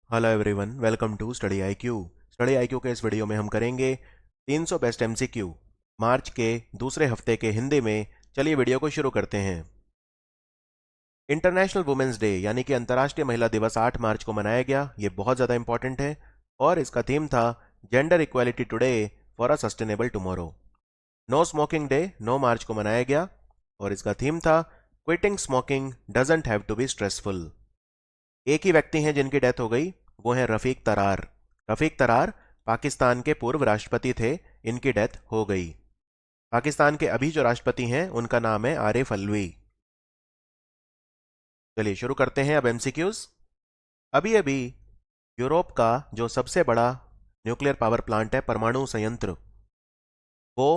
Hello everyone, welcome to study IQ. Study IQ के इस video में हम करेंगे 300 बेस्ट एमसीक्यू मार्च के दूसरे हफ्ते के हिंदी में। चलिए वीडियो को शुरू करते हैं। इंटरनेशनल वुमेन्स डे यानी कि अंतर्राष्ट्रीय महिला दिवस 8 मार्च को मनाया गया। ये बहुत ज़्यादा इंपॉर्टेंट है और इसका थीम था gender equality today for a sustainable tomorrow. No smoking day 9 March को मनाया गया और इसका थीम था quitting smoking doesn't have to be stressful. एक ही व्यक्ति हैं जिनकी डेथ हो गई, वो हैं रफीक तरार। रफीक तरार पाकिस्तान के पूर्व राष्ट्रपति थे, इनकी डेथ हो गई। पाकिस्तान के अभी जो राष्ट्रपति हैं उनका नाम है आरिफ अलवी। चलिए शुरू करते हैं अब एमसीक्यूज। अभी अभी यूरोप का जो सबसे बड़ा न्यूक्लियर पावर प्लांट है, परमाणु संयंत्र, वो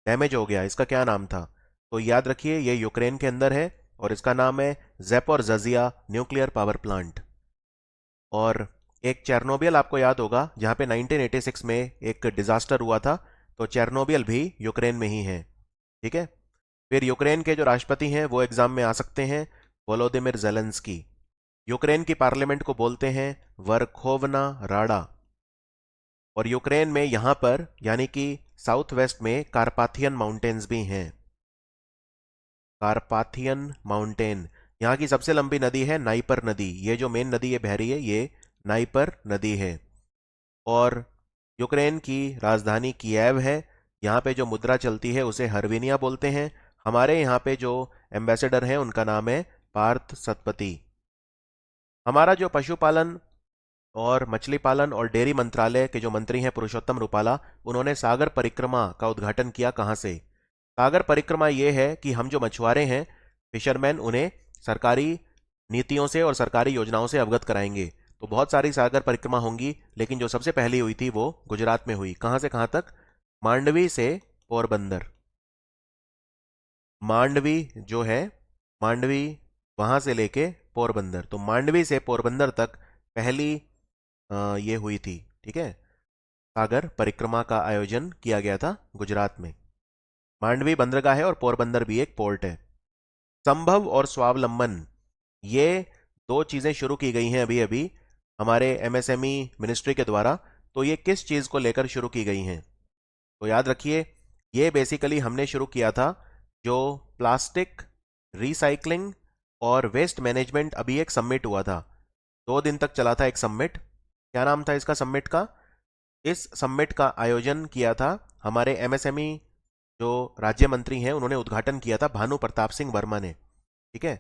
डैमेज हो गया। इसका क्या नाम था? तो याद रखिए, ये यूक्रेन के अंदर है और इसका नाम है ज़ैपोरज़िया न्यूक्लियर पावर प्लांट। और एक चेरनोबिल आपको याद होगा, जहां पे 1986 में एक डिजास्टर हुआ था, तो चेरनोबिल भी यूक्रेन में ही है। ठीक है। फिर यूक्रेन के जो राष्ट्रपति हैं वो एग्जाम में आ सकते हैं, वोलोदिमिर जेलेंस्की। यूक्रेन की पार्लियामेंट को बोलते हैं वर्खोवना राडा। और यूक्रेन में यहां पर यानी कि साउथ वेस्ट में कारपाथियन माउंटेन्स भी हैं। कारपाथियन माउंटेन। यहाँ की सबसे लंबी नदी है नाइपर नदी। ये जो मेन नदी ये बह रही है, ये नाइपर नदी है। और यूक्रेन की राजधानी किएव है। यहाँ पे जो मुद्रा चलती है उसे हरविनिया बोलते हैं। हमारे यहाँ पे जो एम्बेसडर हैं उनका नाम है पार्थ सतपति। हमारा जो पशुपालन और मछली पालन और डेयरी मंत्रालय के जो मंत्री हैं पुरुषोत्तम रूपाला, उन्होंने सागर परिक्रमा का उद्घाटन किया। कहाँ से? सागर परिक्रमा ये है कि हम जो मछुआरे हैं, फिशरमैन, उन्हें सरकारी नीतियों से और सरकारी योजनाओं से अवगत कराएंगे। तो बहुत सारी सागर परिक्रमा होंगी, लेकिन जो सबसे पहली हुई थी वो गुजरात में हुई। कहाँ से कहाँ तक? मांडवी से पोरबंदर। मांडवी जो है, मांडवी वहां से लेके पोरबंदर, तो मांडवी से पोरबंदर तक पहली ये हुई थी। ठीक है। सागर परिक्रमा का आयोजन किया गया था गुजरात में। मांडवी बंदरगाह है और पोरबंदर भी एक पोर्ट है। संभव और स्वावलंबन, ये दो चीजें शुरू की गई हैं अभी अभी हमारे एमएसएमई मिनिस्ट्री के द्वारा। तो ये किस चीज को लेकर शुरू की गई हैं? तो याद रखिए, ये बेसिकली हमने शुरू किया था जो प्लास्टिक रिसाइकलिंग और वेस्ट मैनेजमेंट। अभी एक सबमिट हुआ था, 2 दिन तक चला था एक सबमिट। क्या नाम था इसका सबमिट का? इस सबमिट का आयोजन किया था हमारे एमएसएमई जो राज्य मंत्री हैं, उन्होंने उद्घाटन किया था भानु प्रताप सिंह वर्मा ने। ठीक है।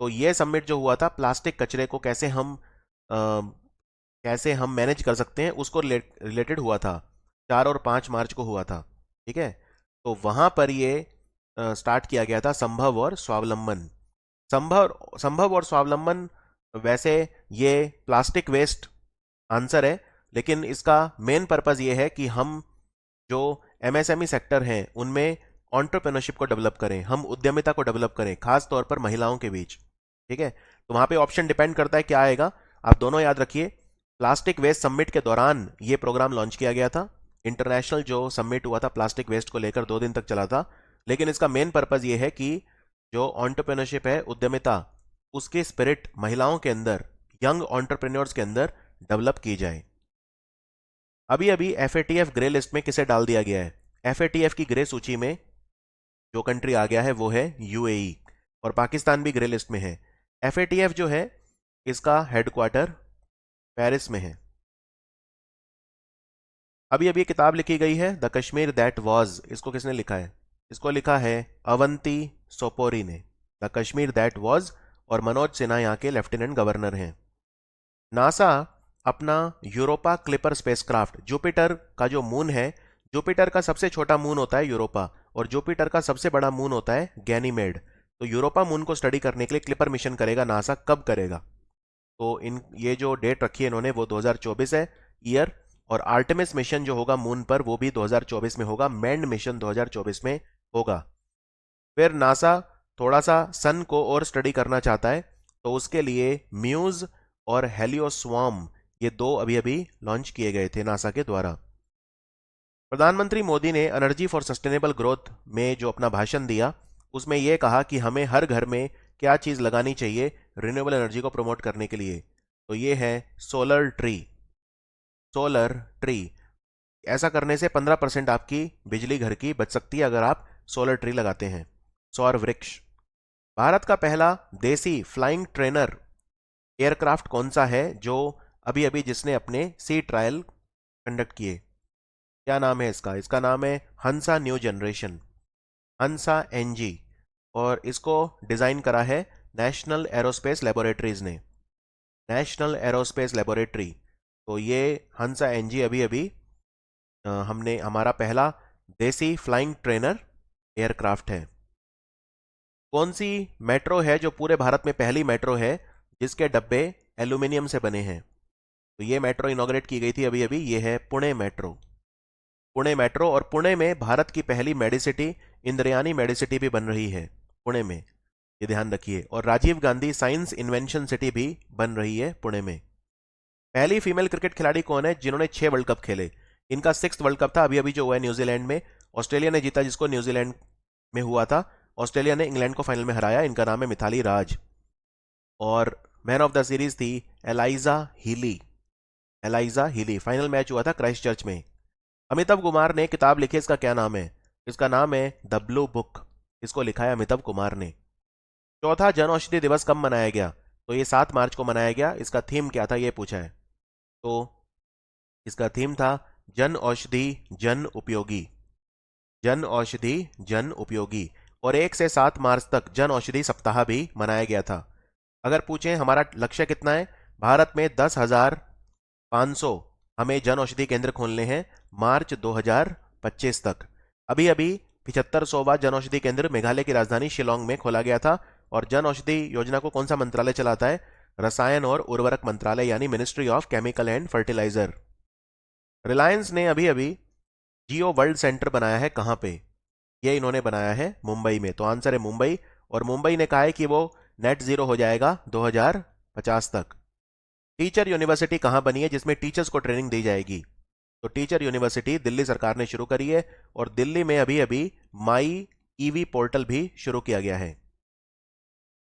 तो ये सबमिट जो हुआ था, प्लास्टिक कचरे को कैसे हम मैनेज कर सकते हैं, उसको रिलेटेड हुआ था। 4 और 5 मार्च को हुआ था। ठीक है। तो वहां पर ये स्टार्ट किया गया था संभव और स्वावलंबन। संभव और स्वावलंबन, वैसे ये प्लास्टिक वेस्ट आंसर है, लेकिन इसका मेन पर्पज ये है कि हम जो एमएसएमई सेक्टर हैं उनमें ऑन्टरप्रेन्योरशिप को डेवलप करें, हम उद्यमिता को डेवलप करें, खास तौर पर महिलाओं के बीच। ठीक है। तो वहां पे ऑप्शन डिपेंड करता है क्या आएगा। आप दोनों याद रखिए, प्लास्टिक वेस्ट समिट के दौरान ये प्रोग्राम लॉन्च किया गया था। इंटरनेशनल जो समिट हुआ था प्लास्टिक वेस्ट को लेकर, 2 दिन तक चला था। लेकिन इसका मेन पर्पज ये है कि जो ऑन्टरप्रेन्योरशिप है, उद्यमिता, उसकी स्पिरिट महिलाओं के अंदर, यंग ऑन्टरप्रेन्योर्स के अंदर डेवलप की जाए। अभी अभी एफएटीएफ ग्रे लिस्ट में किसे डाल दिया गया है? एफएटीएफ की ग्रे सूची में जो कंट्री आ गया है वो है यूएई, और पाकिस्तान भी ग्रे लिस्ट में है। एफएटीएफ जो है, इसका हेडक्वार्टर पेरिस में है। अभी अभी किताब लिखी गई है द कश्मीर दैट वाज। इसको किसने लिखा है? इसको लिखा है अवंती सोपोरी ने। The Kashmir that was. और मनोज सिन्हा यहाँ के लेफ्टिनेंट गवर्नर हैं। नासा अपना यूरोपा क्लिपर स्पेसक्राफ्ट, जुपिटर का जो मून है, जुपिटर का सबसे छोटा मून होता है यूरोपा, और जुपिटर का सबसे बड़ा मून होता है गैनीमेड। तो यूरोपा मून को स्टडी करने के लिए क्लिपर मिशन करेगा नासा। कब करेगा? तो इन ये जो डेट रखी है इन्होंने वो 2024 है ईयर। और आर्टेमिस मिशन जो होगा मून पर, वो भी 2024 में होगा। मैंड मिशन 2024 में होगा। फिर नासा थोड़ा सा सन को और स्टडी करना चाहता है, तो उसके लिए म्यूज और हेलियोस्वार्म, ये दो अभी अभी लॉन्च किए गए थे नासा के द्वारा। प्रधानमंत्री मोदी ने एनर्जी फॉर सस्टेनेबल ग्रोथ में जो अपना भाषण दिया, उसमें यह कहा कि हमें हर घर में क्या चीज लगानी चाहिए रिन्यूएबल एनर्जी को प्रमोट करने के लिए। तो ये है सोलर ट्री। सोलर ट्री, ऐसा करने से 15% आपकी बिजली घर की बच सकती है अगर आप सोलर ट्री लगाते हैं। सौर वृक्ष। भारत का पहला देसी फ्लाइंग ट्रेनर एयरक्राफ्ट कौन सा है जो अभी अभी जिसने अपने सी ट्रायल कंडक्ट किए? क्या नाम है इसका? इसका नाम है हंसा न्यू जनरेशन, हंसा एनजी। और इसको डिजाइन करा है नेशनल एरोस्पेस लेबोरेटरीज ने, नेशनल एरोस्पेस लेबोरेटरी। तो ये हंसा एनजी अभी अभी हमने हमारा पहला देसी फ्लाइंग ट्रेनर एयरक्राफ्ट है। कौन सी मेट्रो है जो पूरे भारत में पहली मेट्रो है जिसके डब्बे एल्यूमिनियम से बने हैं? तो ये मेट्रो इनॉग्रेट की गई थी अभी अभी, ये है पुणे मेट्रो। पुणे मेट्रो, और पुणे में भारत की पहली मेडिसिटी इंद्रयानी मेडिसिटी भी बन रही है पुणे में, ये ध्यान रखिए। और Rajiv Gandhi science invention city भी बन रही है पुणे में। पहली फीमेल क्रिकेट खिलाड़ी कौन है जिन्होंने 6 वर्ल्ड कप खेले? इनका 6th वर्ल्ड कप था अभी अभी जो हुआ है न्यूजीलैंड में। ऑस्ट्रेलिया ने जीता जिसको न्यूजीलैंड में हुआ था। ऑस्ट्रेलिया ने इंग्लैंड को फाइनल में हराया। इनका नाम है मिथाली राज। और मैन ऑफ द सीरीज थी एलाइजा हीली। Alyssa Healy. फाइनल मैच हुआ था क्राइस्ट चर्च में। अमिताभ कुमार ने किताब लिखी, इसका क्या नाम है? इसका नाम है द ब्लू बुक। इसको लिखा है अमिताभ कुमार ने। चौथा जन औषधि दिवस कब मनाया गया? तो ये 7 मार्च को मनाया गया। इसका थीम क्या था ये पूछा है। तो इसका थीम था जन औषधि जन उपयोगी, जन औषधि जन उपयोगी। और 1 से 7 मार्च तक जन औषधि सप्ताह भी मनाया गया था। अगर पूछें हमारा लक्ष्य कितना है, भारत में 10,500 हमें जन औषधि केंद्र खोलने हैं मार्च 2025 तक। अभी अभी 75वां जन औषधि केंद्र मेघालय की राजधानी शिलोंग में खोला गया था। और जन औषधि योजना को कौन सा मंत्रालय चलाता है? रसायन और उर्वरक मंत्रालय, यानी ministry of chemical and fertilizer. Reliance ने अभी अभी जियो वर्ल्ड सेंटर बनाया है कहां पे? ये इन्होंने बनाया है मुंबई में। तो आंसर है मुंबई। और मुंबई ने कहा है कि वो नेट जीरो हो जाएगा 2050 तक। टीचर यूनिवर्सिटी कहां बनी है जिसमें टीचर्स को ट्रेनिंग दी जाएगी? तो टीचर यूनिवर्सिटी दिल्ली सरकार ने शुरू करी है। और दिल्ली में अभी अभी माई ईवी पोर्टल भी शुरू किया गया है।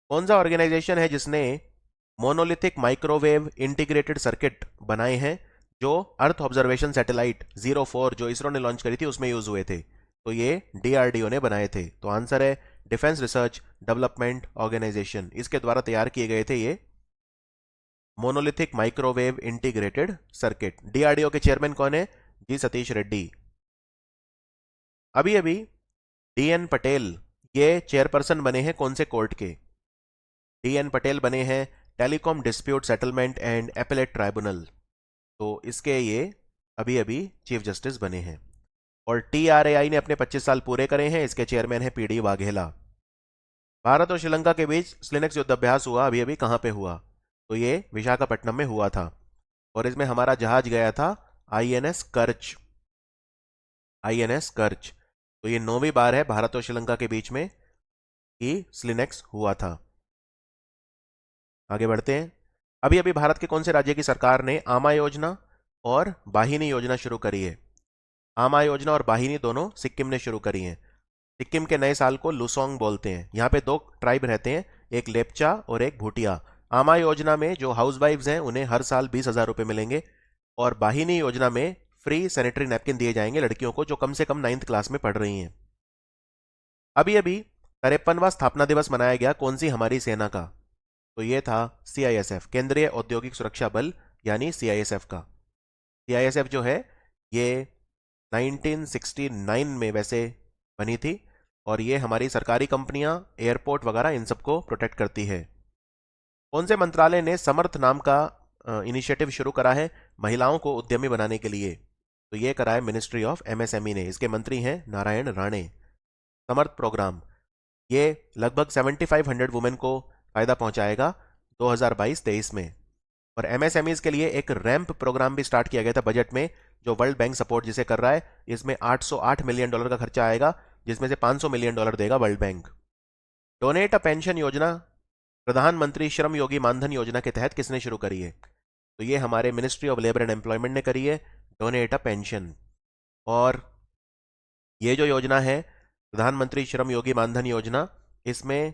कौन सा ऑर्गेनाइजेशन है जिसने मोनोलिथिक माइक्रोवेव इंटीग्रेटेड सर्किट बनाए हैं जो अर्थ ऑब्जर्वेशन सैटेलाइट 04 जो इसरो ने लॉन्च करी थी उसमें यूज हुए थे? तो ये डीआरडीओ ने बनाए थे। तो आंसर है डिफेंस रिसर्च डेवलपमेंट ऑर्गेनाइजेशन, इसके द्वारा तैयार किए गए थे ये monolithic microwave integrated circuit. DRDO के चेयरमैन कौन है? जी सतीश रेड्डी। अभी अभी डीएन पटेल ये चेयरपर्सन बने हैं कौन से कोर्ट के? डीएन पटेल बने हैं telecom dispute settlement and appellate tribunal. तो इसके ये अभी अभी चीफ जस्टिस बने हैं। और टीआरएआई ने अपने 25 साल पूरे करे हैं। इसके चेयरमैन है पीडी वाघेला। भारत और श्रीलंका के बीच स्लिनेक्स युद्ध अभ्यास हुआ अभी अभी कहां पे हुआ? तो ये विशाखापट्टनम में हुआ था। और इसमें हमारा जहाज गया था आईएनएस कर्च, आईएनएस कर्च। तो ये 9वीं बार है भारत और श्रीलंका के बीच में कि स्लिनेक्स हुआ था। आगे बढ़ते हैं। अभी अभी भारत के कौन से राज्य की सरकार ने आमा योजना और बाहिनी योजना शुरू करी है? आमा योजना और बाहिनी दोनों सिक्किम ने शुरू करी हैं। सिक्किम के नए साल को लुसोंग बोलते हैं। यहाँ पे 2 ट्राइब रहते हैं, एक लेपचा और एक भूटिया। आमा योजना में जो हाउस वाइफ्स हैं उन्हें हर साल 20,000 रुपये मिलेंगे। और बाहिनी योजना में फ्री सैनिटरी नैपकिन दिए जाएंगे लड़कियों को जो कम से कम 9th क्लास में पढ़ रही हैं। अभी अभी 53वां स्थापना दिवस मनाया गया कौन सी हमारी सेना का? तो ये था सीआईएसएफ, केंद्रीय औद्योगिक सुरक्षा बल, यानी सीआईएसएफ का। सीआईएसएफ जो है ये 1969 में वैसे बनी थी। और ये हमारी सरकारी कंपनियां, एयरपोर्ट वगैरह इन सबको प्रोटेक्ट करती है। कौन से मंत्रालय ने समर्थ नाम का इनिशिएटिव शुरू करा है महिलाओं को उद्यमी बनाने के लिए? तो ये करा है मिनिस्ट्री ऑफ एमएसएमई ने। इसके मंत्री हैं नारायण राणे। समर्थ प्रोग्राम ये लगभग 7500 वुमेन को फायदा पहुंचाएगा 2022-23 में। और एमएसएमईज के लिए एक रैंप प्रोग्राम भी स्टार्ट किया गया था बजट में जो वर्ल्ड बैंक सपोर्ट जिसे कर रहा है। इसमें $808 मिलियन का खर्चा आएगा जिसमें से $500 मिलियन देगा world bank. Donate a pension योजना प्रधानमंत्री श्रम योगी मानधन योजना के तहत किसने शुरू करी है? तो ये हमारे ministry of labour and employment ने करी है डोनेट अ पेंशन। और ये जो योजना है प्रधानमंत्री श्रम योगी मानधन योजना, इसमें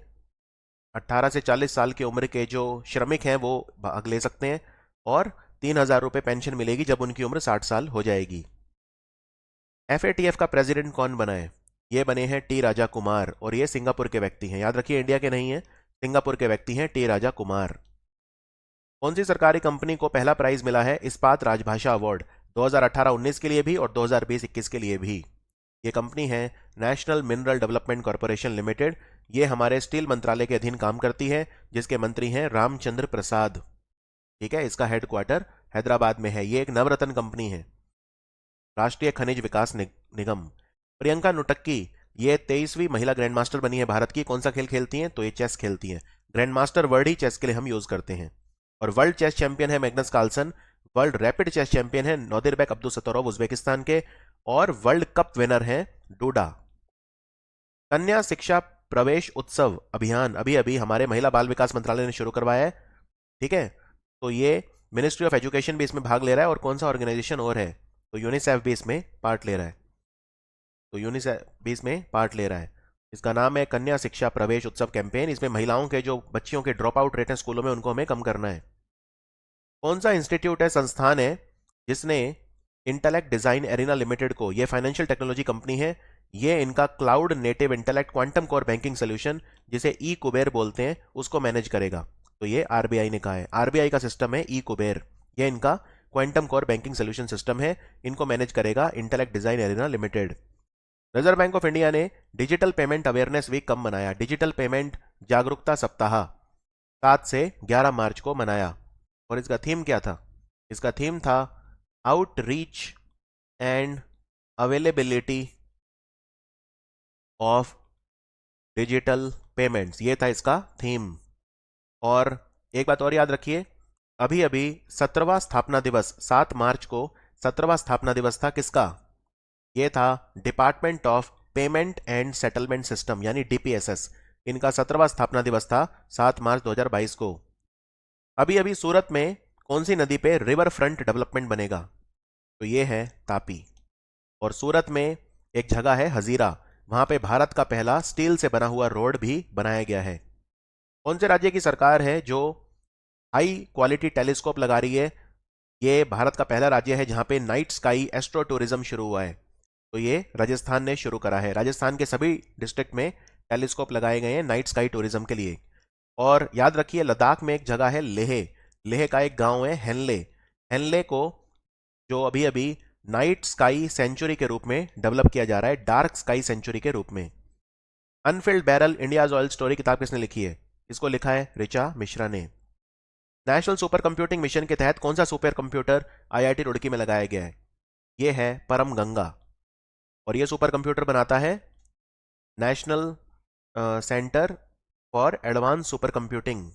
18 से 40 साल की उम्र के जो श्रमिक हैं वो भाग ले सकते हैं, और 3,000 रुपये पेंशन मिलेगी जब उनकी उम्र 60 साल हो जाएगी। एफएटीएफ का प्रेसिडेंट कौन बना है? ये बने हैं टी राजा कुमार, और ये सिंगापुर के व्यक्ति हैं, याद रखिए इंडिया के नहीं है, सिंगापुर के व्यक्ति हैं टी राजा कुमार। कौन सी सरकारी कंपनी को पहला प्राइज मिला है इस्पात राजभाषा अवार्ड 2018-19 के लिए भी और 2020-21 के लिए भी? ये कंपनी है national mineral development corporation limited. ये हमारे स्टील मंत्रालय के अधीन काम करती है, जिसके मंत्री हैं रामचंद्र प्रसाद। ठीक है, इसका हेडक्वार्टर हैदराबाद में है। ये एक नवरत्न कंपनी है, राष्ट्रीय खनिज विकास निगम। प्रियंका नुटक्की, ये 23वीं महिला ग्रैंड मास्टर बनी है भारत की। कौन सा खेल खेलती हैं? तो ये चेस खेलती हैं। ग्रैंड मास्टर वर्ड ही चेस के लिए हम यूज करते हैं। और वर्ल्ड चेस चैंपियन है Magnus Carlsen. World rapid chess champion है नोदिरबेक अब्दुलसत्तोरोव उज्बेकिस्तान के। और वर्ल्ड कप विनर है डूडा। कन्या शिक्षा प्रवेश उत्सव अभियान अभी अभी हमारे महिला बाल विकास मंत्रालय ने शुरू करवाया है। ठीक है, तो ये मिनिस्ट्री ऑफ एजुकेशन भी इसमें भाग ले रहा है, और कौन सा ऑर्गेनाइजेशन और है? तो यूनिसेफ भी इसमें पार्ट ले रहा है। तो यूनिसेफ भी इसमें पार्ट ले रहा है। इसका नाम है कन्या शिक्षा प्रवेश उत्सव कैंपेन। इसमें महिलाओं के जो बच्चियों के ड्रॉप आउट रेट हैं स्कूलों में, उनको हमें कम करना है। कौन सा इंस्टीट्यूट है, संस्थान है, जिसने इंटेलेक्ट डिजाइन एरिना लिमिटेड को, ये फाइनेंशियल टेक्नोलॉजी कंपनी है, ये इनका cloud native intellect quantum core banking solution, जिसे ई कुबेर बोलते हैं, उसको मैनेज करेगा। तो ये आरबीआई ने कहा है, आरबीआई का सिस्टम है ई कुबेर, ये इनका quantum core banking solution system है, इनको मैनेज करेगा intellect design arena limited. Reserve bank of India ने डिजिटल पेमेंट अवेयरनेस वीक कब मनाया? डिजिटल पेमेंट जागरूकता सप्ताह 7 से 11 मार्च को मनाया। और इसका थीम क्या था? इसका थीम था outreach and availability of digital payments, ये था इसका थीम। और एक बात और याद रखिए, अभी अभी 17वां स्थापना दिवस 7 मार्च को 17वां स्थापना दिवस था किसका? ये था department of payment and settlement system यानी डीपीएसएस। इनका 17वां स्थापना दिवस था 7 मार्च 2022 को। अभी अभी सूरत में कौन सी नदी पे रिवर फ्रंट डेवलपमेंट बनेगा? तो ये है तापी। और सूरत में एक जगह है हजीरा, वहां पे भारत का पहला स्टील से बना हुआ रोड भी बनाया गया है। कौन से राज्य की सरकार है जो हाई क्वालिटी टेलीस्कोप लगा रही है? ये भारत का पहला राज्य है जहां पे नाइट स्काई एस्ट्रो टूरिज्म शुरू हुआ है। तो ये राजस्थान ने शुरू करा है। राजस्थान के सभी डिस्ट्रिक्ट में टेलीस्कोप लगाए गए हैं नाइट स्काई टूरिज्म के लिए। और याद रखिए, लद्दाख में एक जगह है लेह, लेह का एक गांव है हेनले, हेनले को जो अभी अभी नाइट स्काई सेंचुरी के रूप में डेवलप किया जा रहा है, डार्क स्काई सेंचुरी के रूप में। Anfield barrel India's oil story किताब किसने लिखी है? इसको लिखा है ऋचा मिश्रा ने। नेशनल सुपर कंप्यूटिंग मिशन के तहत कौन सा सुपर कंप्यूटर आईआईटी रुड़की में लगाया गया है? यह है परम गंगा। और यह सुपर कंप्यूटर बनाता है national centre for advance super computing.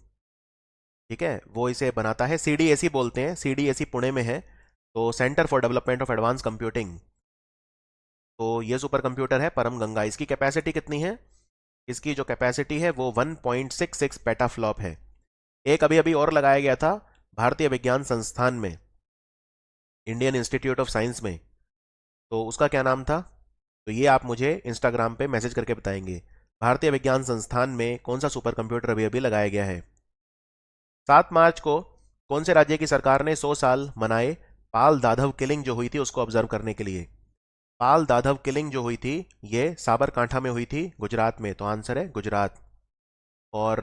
ठीक है, वो इसे बनाता है, सीडीएसी बोलते हैं, सीडीएसी पुणे में है, तो centre for development of advance computing. तो ये सुपर कंप्यूटर है परम गंगा। इसकी कैपेसिटी कितनी है? इसकी जो कैपेसिटी है वो 1.66 पेटाफ्लॉप है। एक अभी अभी और लगाया गया था भारतीय विज्ञान संस्थान में, इंडियन इंस्टीट्यूट ऑफ साइंस में, तो उसका क्या नाम था? तो ये आप मुझे इंस्टाग्राम पे मैसेज करके बताएंगे। भारतीय विज्ञान संस्थान में कौन सा सुपर कंप्यूटर अभी अभी लगाया गया है? 7 मार्च को कौन से राज्य की सरकार ने 100 साल मनाए पाल दाधव किलिंग जो हुई थी उसको ऑब्जर्व करने के लिए? पाल दाधव किलिंग जो हुई थी ये साबरकांठा में हुई थी, गुजरात में, तो आंसर है गुजरात। और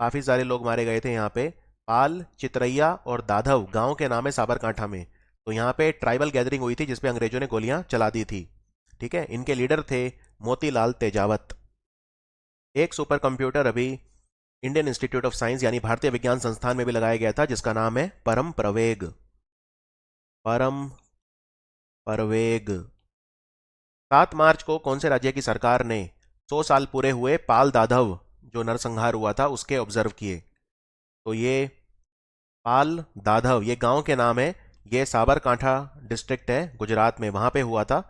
काफी सारे लोग मारे गए थे यहाँ पे। पाल, चित्रैया और दाधव गांव के नाम है साबरकांठा में। तो यहाँ पे ट्राइबल गैदरिंग हुई थी जिसपे अंग्रेजों ने गोलियां चला दी थी। ठीक है, इनके लीडर थे मोतीलाल तेजावत। एक सुपर कंप्यूटर अभी इंडियन इंस्टीट्यूट ऑफ साइंस यानी भारतीय विज्ञान संस्थान में भी लगाया गया था जिसका नाम है परम प्रवेग। परम प्रवेग। 7 मार्च को कौन से राज्य की सरकार ने 100 साल पूरे हुए पाल दाधव जो नरसंहार हुआ था उसके ऑब्जर्व किए? तो ये पाल दाधव, ये गांव के नाम है, ये साबरकांठा डिस्ट्रिक्ट है गुजरात में, वहां पे हुआ था।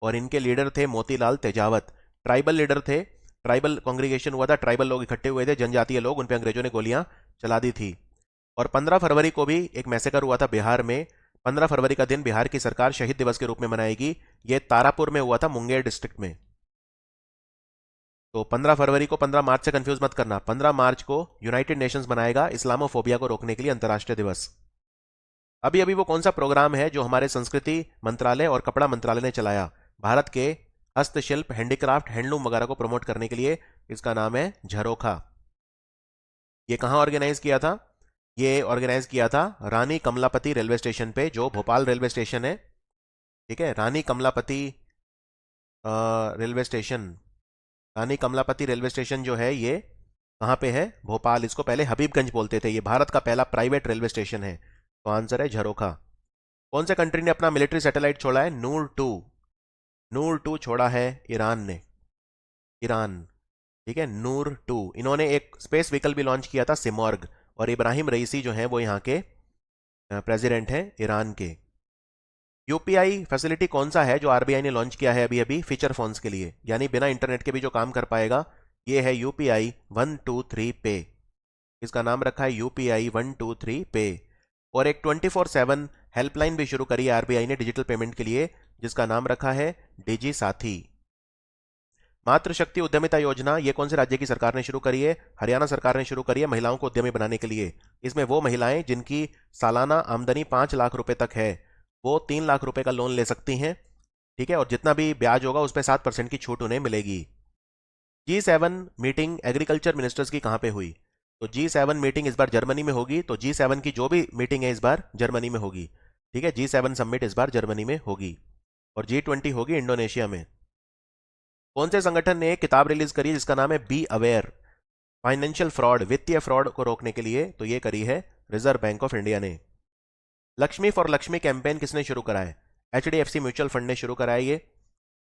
और इनके लीडर थे मोतीलाल तेजावत, ट्राइबल लीडर थे। ट्राइबल कांग्रीगेशन हुआ था, ट्राइबल लोग इकट्ठे हुए थे, जनजातीय लोग, उन पे अंग्रेजों ने गोलियां चला दी थी। और 15 फरवरी को भी एक मैसेकर हुआ था बिहार में। 15 फरवरी का दिन बिहार की सरकार शहीद दिवस के रूप में मनाएगी। यह तारापुर में हुआ था, मुंगेर डिस्ट्रिक्ट में। तो 15 फरवरी को 15 मार्च से कंफ्यूज मत करना। 15 मार्च को यूनाइटेड नेशंस बनाएगा इस्लामोफोबिया को रोकने के लिए अंतर्राष्ट्रीय दिवस। अभी अभी वो कौन सा प्रोग्राम है जो हमारे संस्कृति मंत्रालय और कपड़ा मंत्रालय ने चलाया भारत के हस्तशिल्प, हैंडीक्राफ्ट, हैंडलूम वगैरह को प्रमोट करने के लिए? इसका नाम है झरोखा। ये कहाँ ऑर्गेनाइज किया था? ये ऑर्गेनाइज किया था रानी कमलापति रेलवे स्टेशन पे, जो भोपाल रेलवे स्टेशन है। ठीक है, रानी कमलापति रेलवे स्टेशन। रानी कमलापति रेलवे स्टेशन जो है ये कहाँ पे है? भोपाल। इसको पहले हबीबगंज बोलते थे। ये भारत का पहला प्राइवेट रेलवे स्टेशन है। तो आंसर है झरोखा। कौन से कंट्री ने अपना मिलिट्री सैटेलाइट छोड़ा है? नूर 2। नूर 2 छोड़ा है ईरान ने। ईरान। ठीक है, नूर 2। इन्होंने एक स्पेस व्हीकल भी लॉन्च किया था, सिमोर्ग। और इब्राहिम रईसी जो है वो यहाँ के प्रेसिडेंट हैं ईरान के। यूपीआई फैसिलिटी कौन सा है जो आरबीआई ने लॉन्च किया है अभी अभी फीचर फोन्स के लिए, यानी बिना इंटरनेट के भी जो काम कर पाएगा? ये है यूपीआई 123 पे। इसका नाम रखा है यूपीआई 123 पे। और एक 24/7 हेल्पलाइन भी शुरू करी है आरबीआई ने डिजिटल पेमेंट के लिए, जिसका नाम रखा है डिजी साथी। मातृशक्ति उद्यमिता योजना ये कौन से राज्य की सरकार ने शुरू करी है? हरियाणा सरकार ने शुरू करी है, महिलाओं को उद्यमी बनाने के लिए। इसमें वो महिलाएं जिनकी सालाना आमदनी 5 लाख रुपए तक है वो 3 लाख रुपए का लोन ले सकती हैं। ठीक है, और जितना भी ब्याज होगा उस पर 7% की छूट उन्हें मिलेगी। G7 मीटिंग एग्रीकल्चर मिनिस्टर्स की कहां पे हुई? तो G7 मीटिंग इस बार जर्मनी में होगी। तो G7 की जो भी मीटिंग है इस बार जर्मनी में होगी। ठीक है, G7 समिट इस बार जर्मनी में होगी। और G20 होगी इंडोनेशिया में। कौन से संगठन ने एक किताब रिलीज करी जिसका नाम है बी अवेयर, फाइनेंशियल फ्रॉड, वित्तीय फ्रॉड को रोकने के लिए? तो ये करी है रिजर्व बैंक ऑफ इंडिया ने। लक्ष्मी फॉर लक्ष्मी कैंपेन किसने शुरू करा है? HDFC म्यूचुअल फंड ने शुरू करा है ये।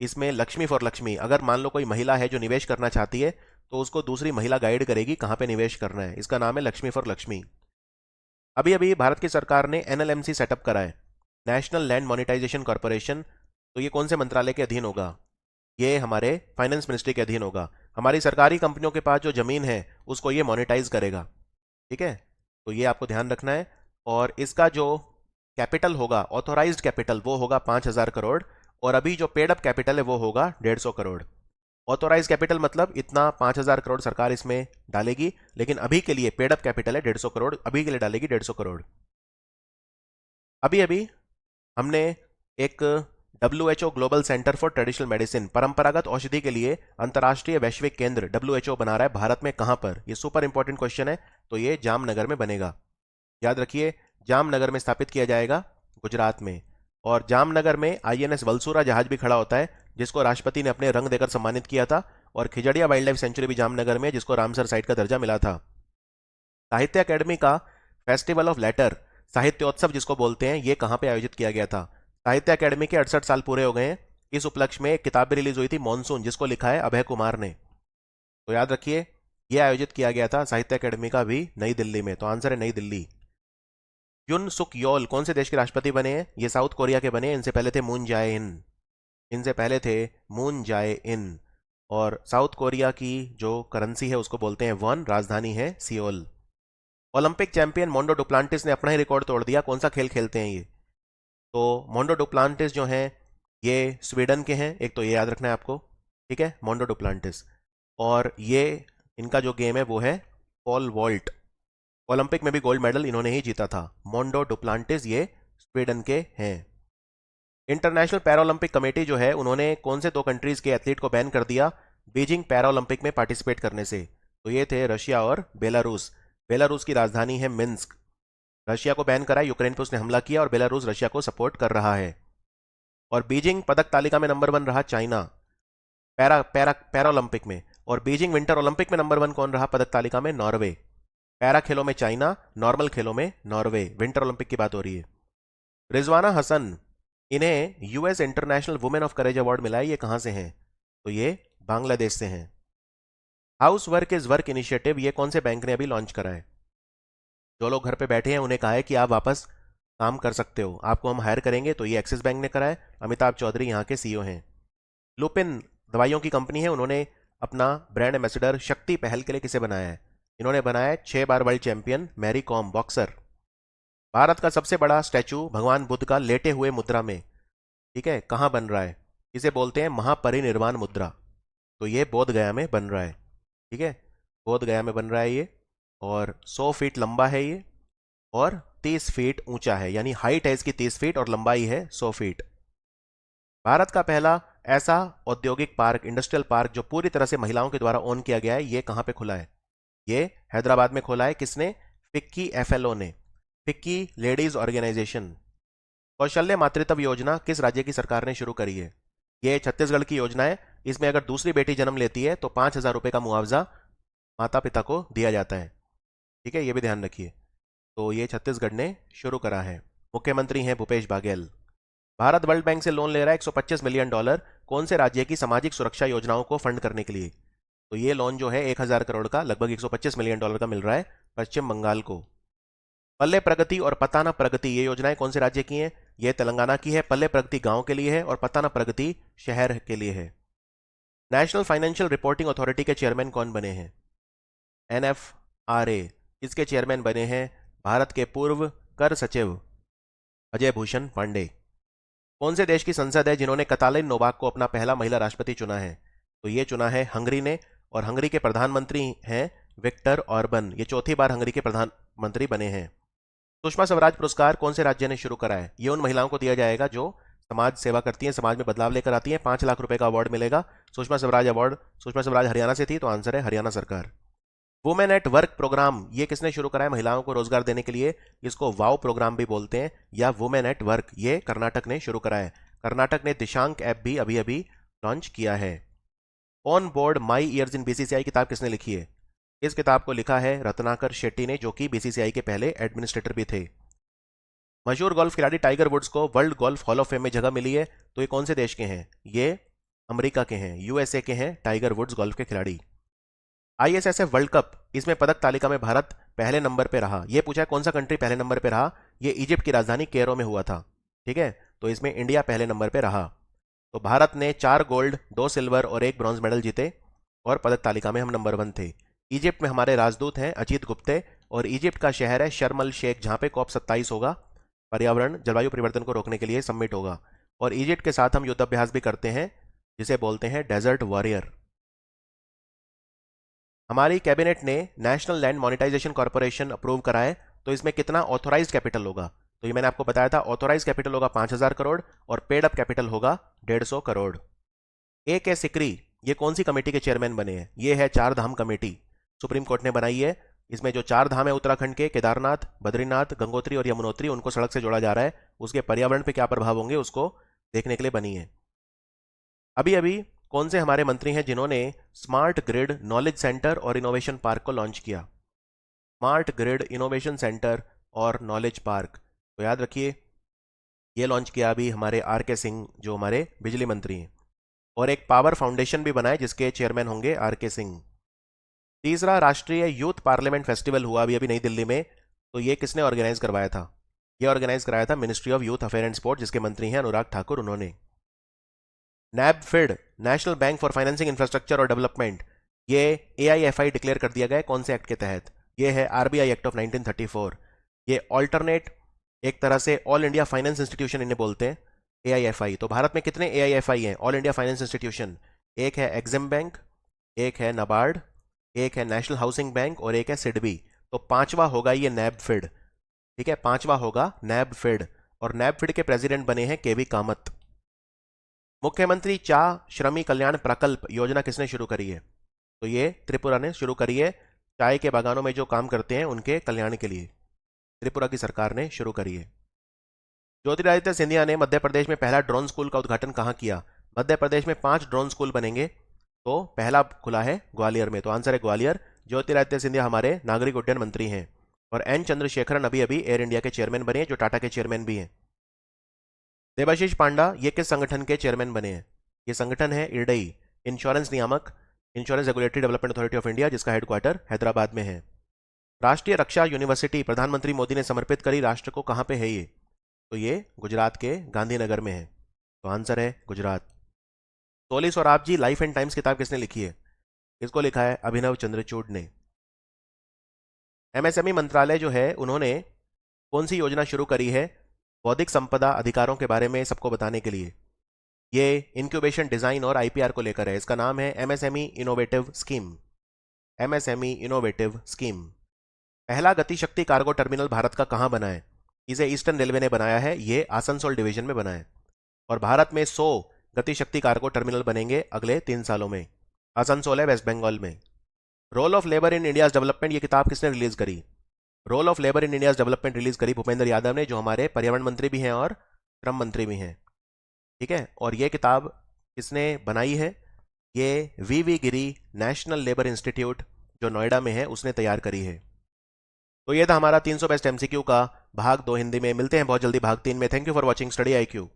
इसमें लक्ष्मी फॉर लक्ष्मी, अगर मान लो कोई महिला है जो निवेश करना चाहती है तो उसको दूसरी महिला गाइड करेगी कहां पे निवेश करना है। इसका नाम है लक्ष्मी फॉर लक्ष्मी। अभी अभी भारत की सरकार ने NLMC सेटअप करा है, नेशनल लैंड मोनेटाइजेशन कॉर्पोरेशन। तो ये कौन से मंत्रालय के अधीन होगा? ये हमारे फाइनेंस मिनिस्ट्री के अधीन होगा। हमारी सरकारी कंपनियों के पास जो जमीन है उसको ये मोनेटाइज करेगा। ठीक है, तो ये आपको ध्यान रखना है। और इसका जो कैपिटल होगा, ऑथोराइज्ड कैपिटल, वो होगा 5,000 करोड़। और अभी जो पेड अप कैपिटल है वो होगा 150 करोड़। ऑथोराइज कैपिटल मतलब इतना 5,000 करोड़ सरकार इसमें डालेगी, लेकिन अभी के लिए पेड अप कैपिटल है 150 करोड़, अभी के लिए डालेगी 150 करोड़। अभी अभी हमने एक WHO global centre for traditional medicine, परंपरागत औषधि के लिए अंतर्राष्ट्रीय वैश्विक केंद्र WHO बना रहा है भारत में। कहां पर? ये सुपर इंपॉर्टेंट क्वेश्चन है। तो ये जामनगर में बनेगा, याद रखिए। जामनगर में स्थापित किया जाएगा, गुजरात में। और जामनगर में INS वलसूरा जहाज भी खड़ा होता है, जिसको राष्ट्रपति ने अपने रंग देकर सम्मानित किया था। और खिजड़िया वाइल्ड लाइफ सेंचुरी भी जामनगर में, जिसको रामसर साइट का दर्जा मिला था। साहित्य अकेडमी का फेस्टिवल ऑफ लेटर, साहित्योत्सव जिसको बोलते हैं, ये कहां पे आयोजित किया गया था? साहित्य अकेडमी के 68 साल पूरे हो गए हैं। इस उपलक्ष्य में एक किताब भी रिलीज हुई थी, मॉनसून, जिसको लिखा है अभय कुमार ने। तो याद रखिए, यह आयोजित किया गया था साहित्य अकेडमी का भी नई दिल्ली में। तो आंसर है नई दिल्ली। युन सुक योल कौन से देश के राष्ट्रपति बने हैं? ये साउथ कोरिया के बने। इनसे पहले थे मून जाए इन। इनसे पहले थे मून जाए इन। और साउथ कोरिया की जो करेंसी है उसको बोलते हैं वॉन, राजधानी है Seoul. Olympic champion Mondo Duplantis ने अपना ही रिकॉर्ड तोड़ दिया। कौन सा खेल खेलते हैं ये? तो मोंडो डुप्लांटिस जो हैं ये स्वीडन के हैं। एक तो ये याद रखना है आपको। ठीक है, मोंडो डुप्लांटिस। और ये इनका जो गेम है वो है पॉल वॉल्ट। ओलंपिक में भी गोल्ड मेडल इन्होंने ही जीता था। मोंडो डुप्लांटिस ये स्वीडन के हैं। इंटरनेशनल पैरालंपिक कमेटी जो है उन्होंने कौन से 2 कंट्रीज के एथलीट को बैन कर दिया बीजिंग पैरालंपिक में पार्टिसिपेट करने से? तो ये थे रशिया और बेलारूस। बेलारूस की राजधानी है मिन्स्क। रशिया को बैन करा, यूक्रेन पर उसने हमला किया, और बेलारूस रशिया को सपोर्ट कर रहा है। और बीजिंग पदक तालिका में नंबर 1 रहा चाइना पैरालंपिक में। और बीजिंग विंटर ओलंपिक में नंबर 1 कौन रहा पदक तालिका में? नॉर्वे। पैरा खेलों में चाइना, नॉर्मल खेलों में नॉर्वे। विंटर ओलंपिक की बात हो रही है। रिजवाना हसन, इन्हें US international women of courage award मिला है। ये कहां से हैं? तो ये बांग्लादेश से हैं। House work is work initiative ये कौन से बैंक ने अभी लॉन्च करा है? जो लोग घर पे बैठे हैं उन्हें कहा है कि आप वापस काम कर सकते हो, आपको हम हायर करेंगे। तो ये एक्सिस बैंक ने करा है। अमिताभ चौधरी यहाँ के CEO हैं। लुपिन दवाइयों की कंपनी है, उन्होंने अपना ब्रांड एम्बेसडर शक्ति पहल के लिए किसे बनाया है? इन्होंने बनाया है 6 बार world champion Mary Kom, boxer. Bharat का सबसे बड़ा स्टैचू भगवान बुद्ध का लेटे हुए मुद्रा में, ठीक है, कहां बन रहा है? इसे बोलते हैं महापरिनिर्वाण मुद्रा। तो ये बोध गया में बन रहा है। ठीक है, बोध गया में बन रहा है ये, और 100 फीट लंबा है ये, और 30 फीट ऊंचा है, यानी हाइट है इसकी 30 फीट और लंबाई है 100 फीट। भारत का पहला ऐसा औद्योगिक पार्क, इंडस्ट्रियल पार्क, जो पूरी तरह से महिलाओं के द्वारा ओन किया गया है, ये कहां पे खुला है? ये हैदराबाद में खोला है। किसने? फिक्की एफएलओ ने, फिक्की लेडीज ऑर्गेनाइजेशन। कौशल्य मातृत्व योजना किस राज्य की सरकार ने शुरू करी है? ये छत्तीसगढ़ की योजना है। इसमें अगर दूसरी बेटी जन्म लेती है तो 5,000 रुपए का मुआवजा माता पिता को दिया जाता है। ठीक है, ये भी ध्यान रखिए। तो ये छत्तीसगढ़ ने शुरू करा है। मुख्यमंत्री हैं भूपेश बघेल। भारत वर्ल्ड बैंक से लोन ले रहा है $125 मिलियन, कौन से राज्य की सामाजिक सुरक्षा योजनाओं को फंड करने के लिए? तो ये लोन जो है 1,000 करोड़ का, लगभग $125 मिलियन का मिल रहा है पश्चिम बंगाल को। पल्ले प्रगति और पताना प्रगति, ये योजनाएं कौन से राज्य की हैं? ये तेलंगाना की है। पल्ले प्रगति गांव के लिए है और पताना प्रगति शहर के लिए है। नेशनल फाइनेंशियल रिपोर्टिंग अथॉरिटी के चेयरमैन कौन बने हैं? NFRA, इसके चेयरमैन बने हैं भारत के पूर्व कर सचिव अजय भूषण पांडे। कौन से देश की संसद है जिन्होंने कतालिन नोवाक को अपना पहला महिला राष्ट्रपति चुना है? तो ये चुना है हंगरी ने, और हंगरी के प्रधानमंत्री हैं विक्टर ऑर्बन। ये चौथी बार हंगरी के प्रधानमंत्री बने हैं। सुषमा स्वराज पुरस्कार कौन से राज्य ने शुरू करा है? ये उन महिलाओं को दिया जाएगा जो समाज सेवा करती हैं, समाज में बदलाव लेकर आती हैं। 5 लाख रुपए का अवार्ड मिलेगा। सुषमा स्वराज अवार्ड, सुषमा स्वराज हरियाणा से थी, तो आंसर है हरियाणा सरकार। वुमेन एट वर्क प्रोग्राम, ये किसने शुरू करा है महिलाओं को रोजगार देने के लिए? इसको वाव प्रोग्राम भी बोलते हैं, या वुमेन एट वर्क, ये कर्नाटक ने शुरू करा है। कर्नाटक ने दिशांक ऐप भी अभी अभी लॉन्च किया है। On board my years in BCCI किताब किसने लिखी है? इस किताब को लिखा है रत्नाकर शेट्टी ने, जो कि बीसीसीआई के पहले एडमिनिस्ट्रेटर भी थे। मशहूर गोल्फ खिलाड़ी टाइगर वुड्स को world golf hall of fame में जगह मिली है, तो ये कौन से देश के हैं? ये अमेरिका के हैं, यूएसए के हैं टाइगर वुड्स गोल्फ के खिलाड़ी। ISSF वर्ल्ड कप, इसमें पदक तालिका में भारत पहले नंबर पे रहा। ये पूछा है कौन सा कंट्री पहले नंबर पे रहा? ये इजिप्ट की राजधानी कैरो में हुआ था। ठीक है, तो इसमें इंडिया पहले नंबर पे रहा। तो भारत ने 4 गोल्ड, 2 सिल्वर और 1 ब्रॉन्ज मेडल जीते, और पदक तालिका में हम नंबर 1 थे। इजिप्ट में हमारे राजदूत हैं अजीत गुप्ते, और इजिप्ट का शहर है शर्म अल शेख, जहां पे COP 27 होगा, पर्यावरण जलवायु परिवर्तन को रोकने के लिए समिट होगा। और इजिप्ट के साथ हम युद्धाभ्यास भी करते हैं, जिसे बोलते हैं डेजर्ट वॉरियर। हमारी कैबिनेट ने national land monetization corporation approve करा है, तो इसमें कितना ऑथोराइज कैपिटल होगा? तो ये मैंने आपको बताया था, ऑथोराइज कैपिटल होगा 5,000 करोड़ और पेड अप कैपिटल होगा 150 करोड़। के सिकरी, ये कौन सी कमेटी के चेयरमैन बने हैं? ये है 4 धाम कमेटी, सुप्रीम कोर्ट ने बनाई है। इसमें जो 4 धाम है उत्तराखंड के, केदारनाथ, बद्रीनाथ, गंगोत्री और यमुनोत्री, उनको सड़क से जोड़ा जा रहा है। उसके पर्यावरण पे क्या प्रभाव होंगे उसको देखने के लिए बनी है। अभी अभी कौन से हमारे मंत्री हैं जिन्होंने स्मार्ट ग्रिड नॉलेज सेंटर और इनोवेशन पार्क को लॉन्च किया? स्मार्ट ग्रिड इनोवेशन सेंटर और नॉलेज पार्क, तो याद रखिए, ये लॉन्च किया अभी हमारे RK सिंह, जो हमारे बिजली मंत्री हैं। और एक पावर फाउंडेशन भी बनाए जिसके चेयरमैन होंगे RK सिंह। तीसरा राष्ट्रीय यूथ पार्लियामेंट फेस्टिवल हुआ अभी अभी नई दिल्ली में, तो ये किसने ऑर्गेनाइज करवाया था? ये ऑर्गेनाइज कराया था ministry of youth affair and sport, जिसके मंत्री हैं अनुराग ठाकुर, उन्होंने। NaBFID, National Bank for Financing Infrastructure और डेवलपमेंट, ये AIFI डिक्लेयर कर दिया गया है कौन से एक्ट के तहत? ये है RBI एक्ट ऑफ 1934। ये ऑल्टरनेट, एक तरह से ऑल इंडिया फाइनेंस इंस्टीट्यूशन इन्हें बोलते हैं, AIFI। तो भारत में कितने AIFI हैं, ऑल इंडिया फाइनेंस इंस्टीट्यूशन? एक है एग्जिम बैंक, एक है नाबार्ड, एक है नेशनल हाउसिंग बैंक और एक है सिडबी। तो 5वां होगा ये नैबफिड। ठीक है, 5वां होगा नैबफिड, और नैबफिड के प्रेसिडेंट बने हैं KV कामत। मुख्यमंत्री चा श्रमी कल्याण प्रकल्प योजना किसने शुरू करी है? तो ये त्रिपुरा ने शुरू करी है। चाय के बागानों में जो काम करते हैं उनके कल्याण के लिए त्रिपुरा की सरकार ने शुरू करी है। ज्योतिरादित्य सिंधिया ने मध्य प्रदेश में पहला ड्रोन स्कूल का उद्घाटन कहाँ किया? मध्य प्रदेश में 5 ड्रोन स्कूल बनेंगे, तो पहला खुला है ग्वालियर में, तो आंसर है ग्वालियर। ज्योतिरादित्य सिंधिया हमारे नागरिक उड्डयन मंत्री हैं। और N चंद्रशेखरन अभी अभी एयर इंडिया के चेयरमैन बने हैं, जो टाटा के चेयरमैन भी हैं। देबाशीष पांडा ये किस संगठन के चेयरमैन बने हैं? ये संगठन है IRDAI, इंश्योरेंस नियामक, insurance regulatory development authority of India, जिसका हेडक्वार्टर हैदराबाद में है। राष्ट्रीय रक्षा यूनिवर्सिटी प्रधानमंत्री मोदी ने समर्पित करी राष्ट्र को, कहां पे है ये? तो ये गुजरात के गांधीनगर में है, तो आंसर है गुजरात। सोली सोराब जी लाइफ एंड टाइम्स किताब किसने लिखी है? इसको लिखा है अभिनव चंद्रचूड़ ने। MSME मंत्रालय जो है, उन्होंने कौन सी योजना शुरू करी है बौद्धिक संपदा अधिकारों के बारे में सबको बताने के लिए? ये इंक्यूबेशन डिज़ाइन और आईपीआर को लेकर है। इसका नाम है MSME innovative scheme. MSME innovative scheme. पहला गति शक्ति कार्गो टर्मिनल भारत का कहाँ बना है? इसे ईस्टर्न रेलवे ने बनाया है, ये आसनसोल डिवीजन में बना है। और भारत में 100 गति शक्ति कार्गो टर्मिनल बनेंगे अगले 3 सालों में। आसनसोल है वेस्ट बंगाल में। Role of labour in India's development, ये किताब किसने रिलीज करी? Role of labour in India's development release करी भूपेंद्र यादव ने, जो हमारे पर्यावरण मंत्री भी हैं और श्रम मंत्री भी हैं। ठीक है, और ये किताब किसने बनाई है? ये V Giri national labour institute जो नोएडा में है उसने तैयार करी है। तो ये था हमारा 300 बेस्ट एमसीक्यू का भाग 2 हिंदी में। मिलते हैं बहुत जल्दी भाग 3 में। Thank you for watching study IQ।